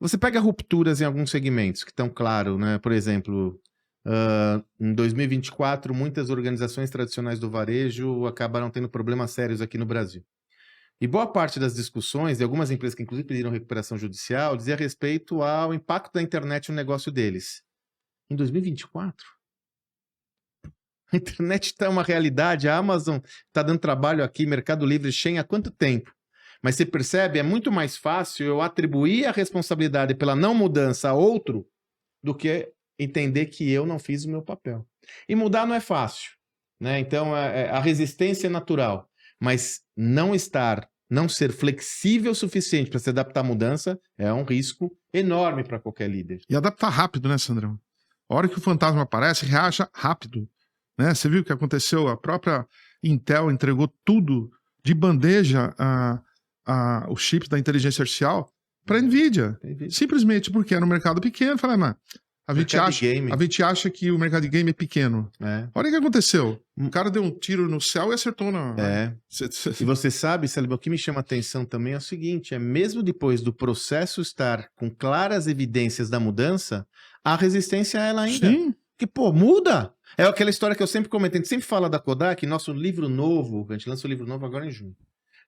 Você pega rupturas em alguns segmentos que estão claros, né? Por exemplo, em 2024, muitas organizações tradicionais do varejo acabaram tendo problemas sérios aqui no Brasil. E boa parte das discussões, de algumas empresas que inclusive pediram recuperação judicial, dizia respeito ao impacto da internet no negócio deles. Em 2024? A internet está uma realidade, a Amazon está dando trabalho aqui, Mercado Livre, Shein, há quanto tempo? Mas você percebe, é muito mais fácil eu atribuir a responsabilidade pela não mudança a outro do que entender que eu não fiz o meu papel. E mudar não é fácil, né? Então, a resistência é natural, mas não ser flexível o suficiente para se adaptar à mudança é um risco enorme para qualquer líder. E adaptar rápido, né, Sandrão? A hora que o fantasma aparece, reaja rápido. Né? Você viu o que aconteceu? A própria Intel entregou tudo de bandeja os chips da inteligência artificial para a NVIDIA. Simplesmente porque era um mercado pequeno. Falei, mas a gente acha que o mercado de game é pequeno. Olha o que aconteceu. O cara deu um tiro no céu e acertou na... E você sabe, Salibão, o que me chama a atenção também é o seguinte, mesmo depois do processo estar com claras evidências da mudança, a resistência a ela ainda. Sim. Que, muda! É aquela história que eu sempre comento, a gente sempre fala da Kodak, nosso livro novo, a gente lança o livro novo agora em junho.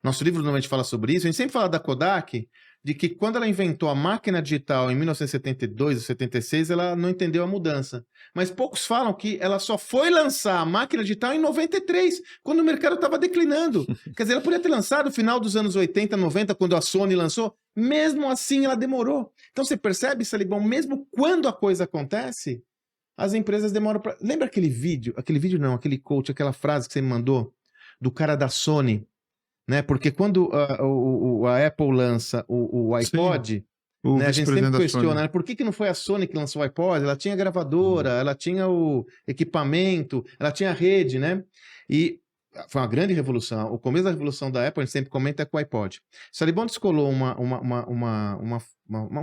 Nosso livro novo a gente fala sobre isso, a gente sempre fala da Kodak, de que quando ela inventou a máquina digital em 1972 ou 76, ela não entendeu a mudança. Mas poucos falam que ela só foi lançar a máquina digital em 93, quando o mercado estava declinando. Quer dizer, ela podia ter lançado no final dos anos 80, 90, quando a Sony lançou, mesmo assim ela demorou. Então você percebe, Salibão, mesmo quando a coisa acontece, as empresas demoram para... Lembra aquele vídeo? Aquele vídeo não, aquele coach, aquela frase que você me mandou do cara da Sony, né? Porque quando a Apple lança o iPod, né, a gente sempre questiona, por que não foi a Sony que lançou o iPod? Ela tinha gravadora, ela tinha o equipamento, ela tinha a rede, né? E foi uma grande revolução. O começo da revolução da Apple, a gente sempre comenta, é com o iPod. Salibão descolou um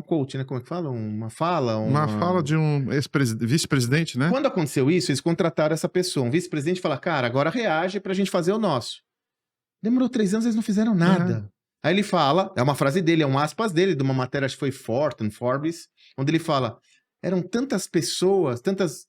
coach, né? Como é que fala? Uma fala de um vice-presidente, né? Quando aconteceu isso, eles contrataram essa pessoa. Um vice-presidente fala, cara, agora reage pra gente fazer o nosso. Demorou 3 anos, eles não fizeram nada. Aí ele fala, é uma frase dele, é um aspas dele, de uma matéria, acho que foi Forbes, onde ele fala, eram tantas pessoas, tantos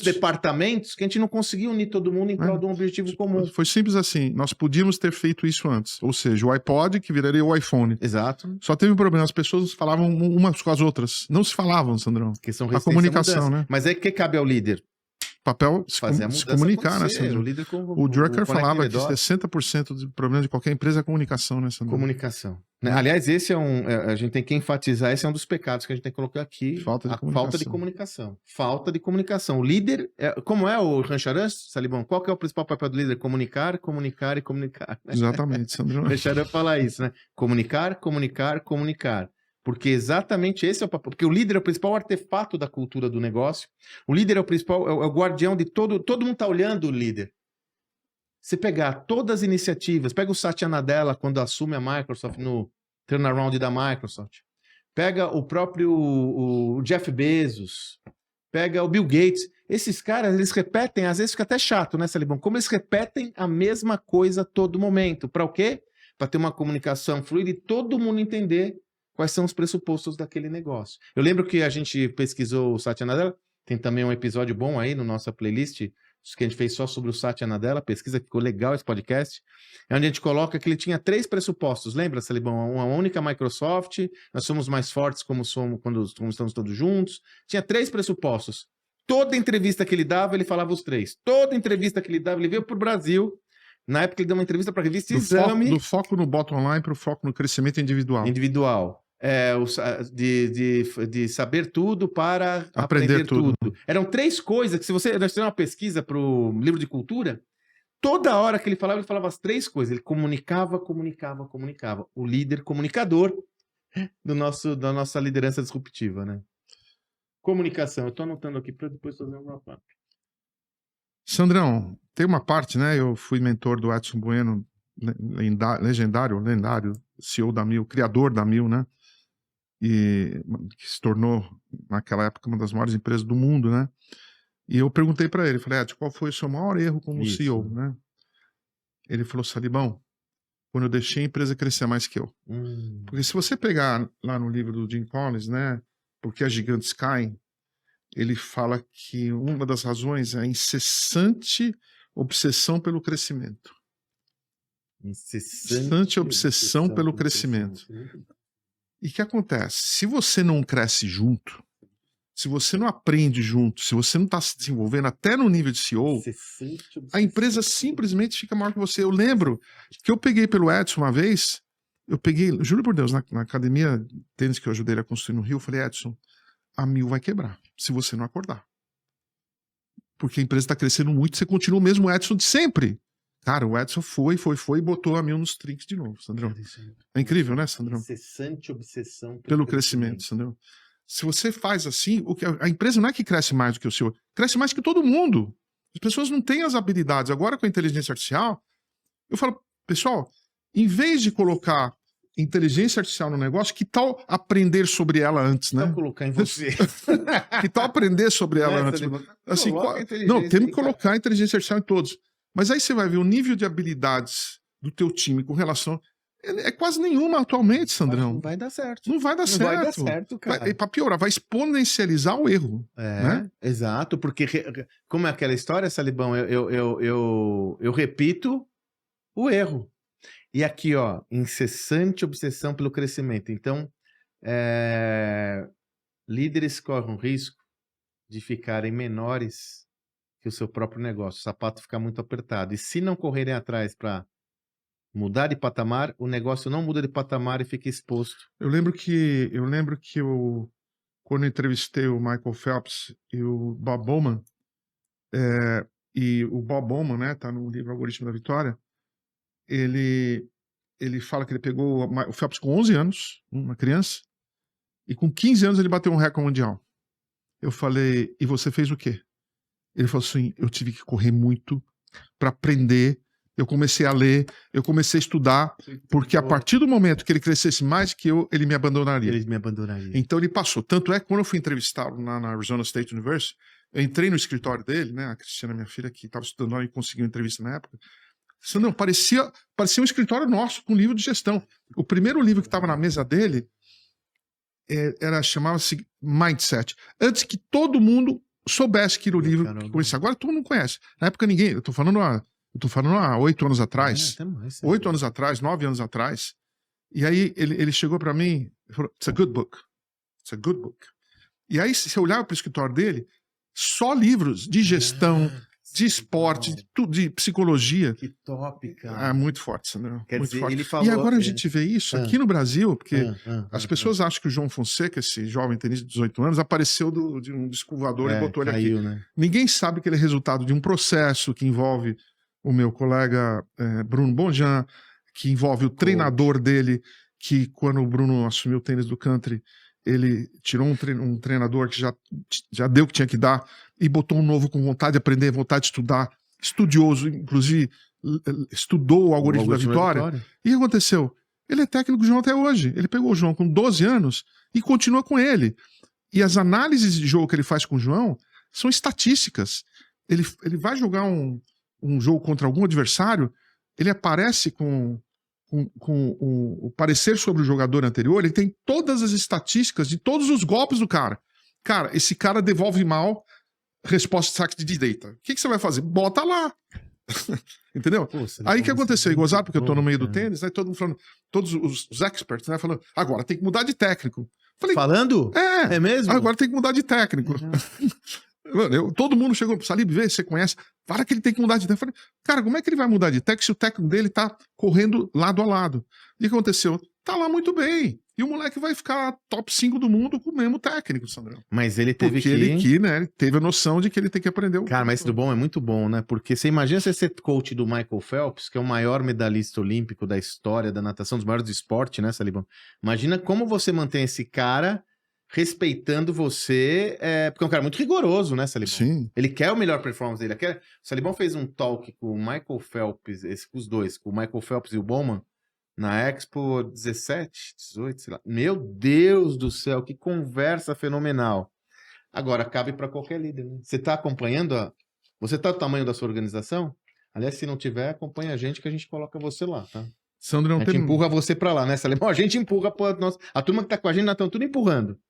departamentos que a gente não conseguia unir todo mundo em prol de um objetivo comum. Foi simples assim, nós podíamos ter feito isso antes. Ou seja, o iPod que viraria o iPhone. Exato. Só teve um problema, as pessoas falavam umas com as outras. Não se falavam, Sandrão. Que são a comunicação, né? Mas aí o que cabe ao líder? Papel se comunicar, né, Sandro? O Drucker falava que 60% do problema de qualquer empresa é a comunicação, né, Sandro? Comunicação. Aliás, esse a gente tem que enfatizar, esse é um dos pecados que a gente tem que colocar aqui. Falta de comunicação. Falta de comunicação. O líder, como é o Rancharan, Salibão? Qual que é o principal papel do líder? Comunicar, comunicar e comunicar. Exatamente, Sandro. O Rancharan fala isso, né? Comunicar, comunicar, comunicar. Porque exatamente esse é o papel. Porque o líder é o principal artefato da cultura do negócio. O líder é o principal, é o guardião de todo mundo está olhando o líder. Você pegar todas as iniciativas, pega o Satya Nadella quando assume a Microsoft no turnaround da Microsoft. Pega o próprio o Jeff Bezos. Pega o Bill Gates. Esses caras, eles repetem, às vezes fica até chato, né, Salibão? Como eles repetem a mesma coisa a todo momento. Para o quê? Para ter uma comunicação fluida e todo mundo entender quais são os pressupostos daquele negócio. Eu lembro que a gente pesquisou o Satya Nadella, tem também um episódio bom aí no nossa playlist, que a gente fez só sobre o Satya Nadella, pesquisa, ficou legal esse podcast, é onde a gente coloca que ele tinha 3 pressupostos, lembra, Salibão? Uma única Microsoft, nós somos mais fortes como somos quando estamos todos juntos, tinha 3 pressupostos. Toda entrevista que ele dava, ele falava os 3. Toda entrevista que ele dava, ele veio pro Brasil. Na época ele deu uma entrevista para a revista Exame. Do foco no bottom line para o foco no crescimento individual. De saber tudo para aprender tudo. Eram 3 coisas que, se você fizer uma pesquisa para o livro de cultura, toda hora que ele falava as 3 coisas. Ele comunicava. O líder comunicador da nossa liderança disruptiva, né? Comunicação. Eu estou anotando aqui para depois fazer uma parte. Sandrão, tem uma parte, né? Eu fui mentor do Edson Bueno, lendário CEO da Mil, criador da Mil, né? E que se tornou, naquela época, uma das maiores empresas do mundo, né? E eu perguntei para ele, falei, Ed, qual foi o seu maior erro como CEO, né? Ele falou, Salibão, quando eu deixei a empresa crescer mais que eu. Porque se você pegar lá no livro do Jim Collins, né, Porque as Gigantes Caem, ele fala que uma das razões é a incessante obsessão pelo crescimento. Incessante obsessão pelo crescimento. E o que acontece? Se você não cresce junto, se você não aprende junto, se você não está se desenvolvendo até no nível de CEO, a empresa simplesmente fica maior que você. Eu lembro que eu peguei pelo Edson uma vez, juro por Deus, na academia de tênis que eu ajudei ele a construir no Rio, eu falei, Edson, a Mil vai quebrar, se você não acordar. Porque a empresa está crescendo muito, você continua o mesmo Edson de sempre. Cara, o Edson foi e botou a Mil nos trinks de novo, Sandrão. É incrível, né, Sandrão? Incessante obsessão pelo crescimento, Sandrão. Se você faz assim, a empresa não é que cresce mais do que o senhor, cresce mais que todo mundo. As pessoas não têm as habilidades. Agora, com a inteligência artificial, eu falo, pessoal, em vez de colocar inteligência artificial no negócio, que tal aprender sobre ela antes, né? Que tal colocar em você? Que tal aprender sobre ela antes? Assim, não, temos que colocar a inteligência artificial em todos. Mas aí você vai ver o nível de habilidades do teu time com relação... É quase nenhuma atualmente, Sandrão. Não vai dar certo. Não vai dar certo. Não vai dar certo, cara. Para piorar, vai exponencializar o erro. Né? Exato, porque como é aquela história, Salibão, eu repito o erro. E aqui, ó, incessante obsessão pelo crescimento. Então, líderes correm o risco de ficarem menores que o seu próprio negócio. O sapato fica muito apertado. E se não correrem atrás para mudar de patamar, o negócio não muda de patamar e fica exposto. Eu lembro que quando eu entrevistei o Michael Phelps e o Bob Bowman, e o Bob Bowman, né, tá no livro Algoritmo da Vitória, ele fala que ele pegou o Phelps com 11 anos, uma criança, e com 15 anos ele bateu um recorde mundial. Eu falei, e você fez o quê? Ele falou assim, eu tive que correr muito para aprender. Eu comecei a ler, eu comecei a estudar, porque a partir do momento que ele crescesse mais que eu, ele me abandonaria. Ele me abandonaria. Então ele passou. Tanto é que quando eu fui entrevistá-lo na Arizona State University, eu entrei no escritório dele, né? A Cristiana, minha filha, que estava estudando lá e conseguiu entrevista na época. Não, parecia um escritório nosso, com livro de gestão. O primeiro livro que estava na mesa dele chamava-se Mindset. Antes que todo mundo soubesse que era o livro que conhecia. Agora todo mundo conhece. Na época ninguém. Eu tô falando há 8 anos atrás. 8 anos atrás, 9 anos atrás. E aí ele chegou para mim e falou, it's a good book. It's a good book. E aí, se você olhava para o escritório dele, só livros de gestão, de esporte, de psicologia. Que top, cara. Muito forte, Sandro. Quer muito dizer, forte. ele falou, e agora a gente vê isso aqui no Brasil, porque as pessoas acham que o João Fonseca, esse jovem tenista de 18 anos, apareceu de um disco voador e botou ele aqui. Né? Ninguém sabe que ele é resultado de um processo que envolve o meu colega Bruno Bonjan, que envolve o treinador dele, que quando o Bruno assumiu o tênis do country, ele tirou um treinador que já deu o que tinha que dar e botou um novo com vontade de aprender, vontade de estudar, estudioso, inclusive estudou o algoritmo da vitória. E o que aconteceu? Ele é técnico do João até hoje. Ele pegou o João com 12 anos e continua com ele. E as análises de jogo que ele faz com o João são estatísticas. Ele vai jogar um jogo contra algum adversário, ele aparece com o parecer sobre o jogador anterior, ele tem todas as estatísticas de todos os golpes do cara. Cara, esse cara devolve mal resposta de saque de direita. O que você vai fazer? Bota lá. Entendeu? Pô, aí o que aconteceu? E gozado, porque eu tô no meio do tênis, né? Todo mundo falando, todos os experts, né? Falando, agora tem que mudar de técnico. Falei, falando? É mesmo? Agora tem que mudar de técnico. Mano, todo mundo chegou pro Salib, vê, você conhece, fala que ele tem que mudar de técnico. Eu falei, cara, como é que ele vai mudar de técnico se o técnico dele tá correndo lado a lado? E o que aconteceu? Tá lá muito bem. E o moleque vai ficar top 5 do mundo com o mesmo técnico, Sandrão. Mas ele teve ele teve a noção de que ele tem que aprender o... Cara, mas isso do bom é muito bom, né? Porque você imagina você ser coach do Michael Phelps, que é o maior medalhista olímpico da história da natação, dos maiores do esporte, né, Salibão? Imagina como você mantém esse cara respeitando você, porque é um cara muito rigoroso, né, Salibão? Sim. Ele quer o melhor performance dele. O Salibão fez um talk com o Michael Phelps, com os dois, com o Michael Phelps e o Bowman, na Expo 17, 18, sei lá. Meu Deus do céu, que conversa fenomenal. Agora, cabe para qualquer líder, né? Você está acompanhando Você está do tamanho da sua organização? Aliás, se não tiver, acompanha a gente que a gente coloca você lá, tá? Sandro, A não gente tem... empurra você pra lá, né, Salemão? A gente empurra, pô, a turma que tá com a gente, nós estamos tudo empurrando.